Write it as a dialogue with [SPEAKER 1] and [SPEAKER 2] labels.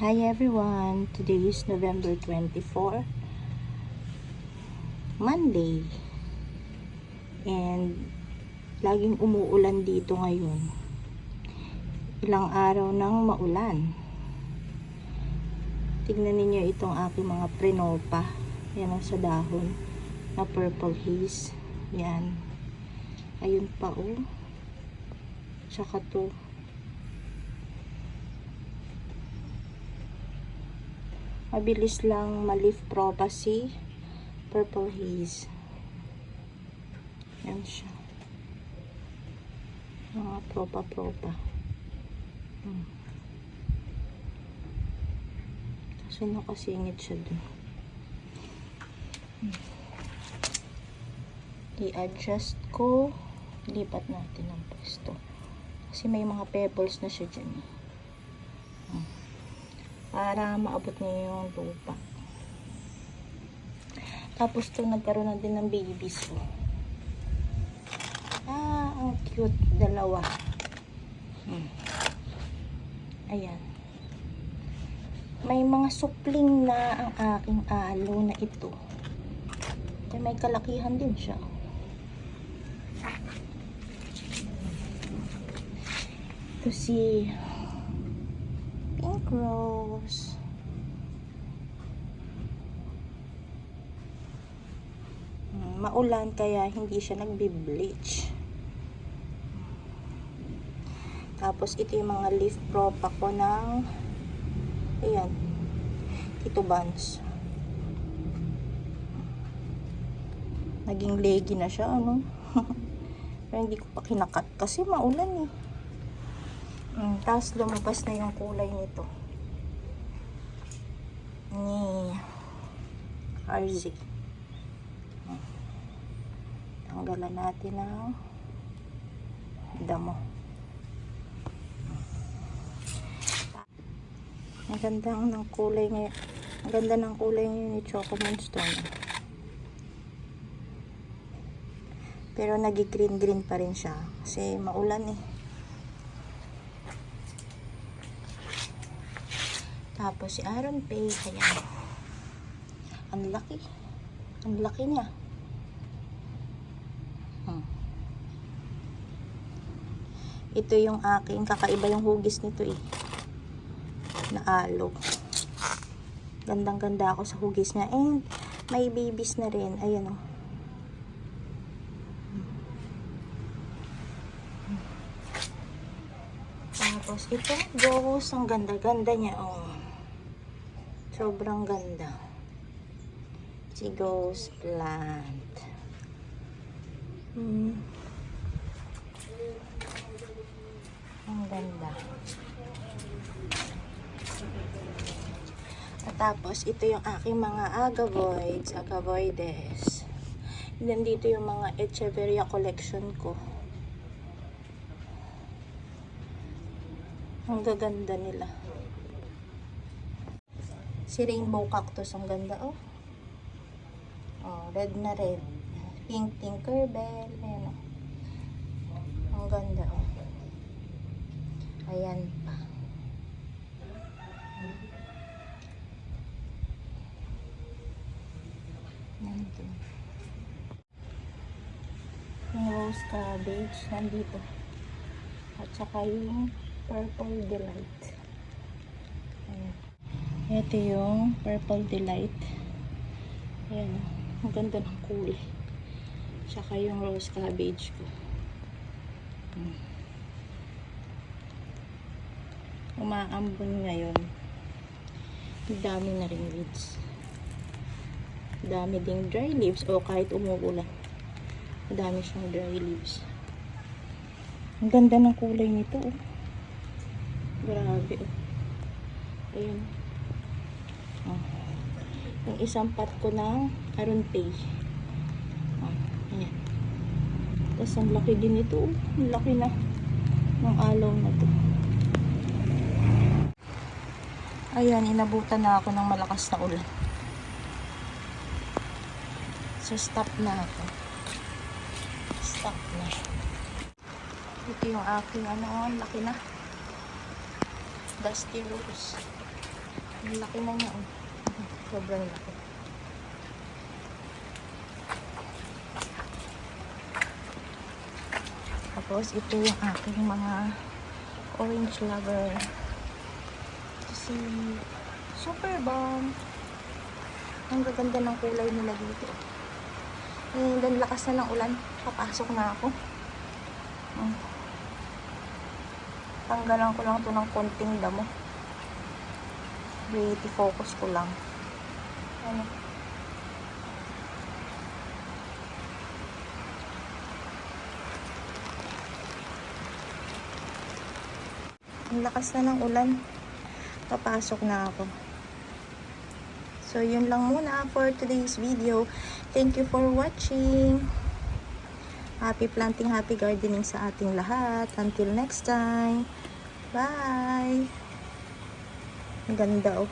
[SPEAKER 1] Hi everyone! Today is November 24, Monday. And laging umuulan dito ngayon. Ilang araw nang maulan. Tignan ninyo itong aking mga prenopa. Yan ang sa dahon na purple haze. Yan. Ayun pa oh. Tsaka to. Mabilis lang ma-leaf prophecy, purple haze. Yan siya. Mga propa. Kaso nakasingit siya dun. I-adjust ko. Lipat natin ang pwesto. Kasi may mga pebbles na siya dyan. Para maabot niya yung lupa. Tapos to nagkaroon na din ng babies ko. Ang cute. Dalawa. Ayan. May mga supling na ang aking alo na ito. Kaya may kalakihan din siya. Ito si Pink Rose. Maulan kaya hindi siya nagbi-bleach. Tapos ito yung mga leaf propa ko ng ayan, Tito Buns. Naging leggy na siya, ano? Pero hindi ko pa kinakat kasi maulan eh. Tapos lumabas na yung kulay nito ni RZ. Tanggalan natin ang damo. Ang ganda ng kulay niya. Ang ganda ng kulay niya ni Choco Moonstone. Pero nagi-green pa rin siya kasi maulan eh. Tapos si Aaron Pay, ayan. Ang laki. Ang laki niya. Ito yung aking, kakaiba yung hugis nito eh. Na alo. Gandang ganda ako sa hugis niya. And may babies na rin. Ayan o. Tapos ito, Ghost. Ang ganda-ganda niya oh. Sobrang ganda. Si Ghost Plant. Ang ganda. At tapos, ito yung aking mga agavoides. Then dito yung mga Echeveria collection ko. Ang gaganda nila. Si Rainbow Cactus, ang ganda oh. Red na red. Pink Tinkerbell. Ayan oh. Ang ganda oh. Ayan pa. Nandito. Yung rose cabbage nandito. At saka yung purple delight. Ayan. Ito yung purple delight. Ayan. Ang ganda ng kulay. Tsaka yung rose cabbage ko. Umaambon ngayon. Dami na rin weeds. Dami ding dry leaves. O kahit umuulan. Dami siyang dry leaves. Ang ganda ng kulay nito. Oh. Grabe. Oh. Ayan. Yung isang pot ko ng Aaron Pay. Ayan. Tapos ang laki din ito. Ang laki na ng alaw na to. Ayan, inabutan na ako ng malakas na ulan. So, stop na ako. Stop na. Ito yung aking ano, laki na. Dusty rose. Ang laki na niya, oh. Sobrang laki. Tapos, ito yung aking mga orange lover. Ito si Super Bomb. Ang gaganda ng kulay nila dito. And then, lakas na ng ulan. Papasok na ako. Tanggalan ko lang ito ng konting damo. Beauty focus ko lang. Ano? Ang lakas na ng ulan. Papasok na ako. So, yun lang muna for today's video. Thank you for watching. Happy planting, happy gardening sa ating lahat. Until next time. Bye! Ang ganda, oh.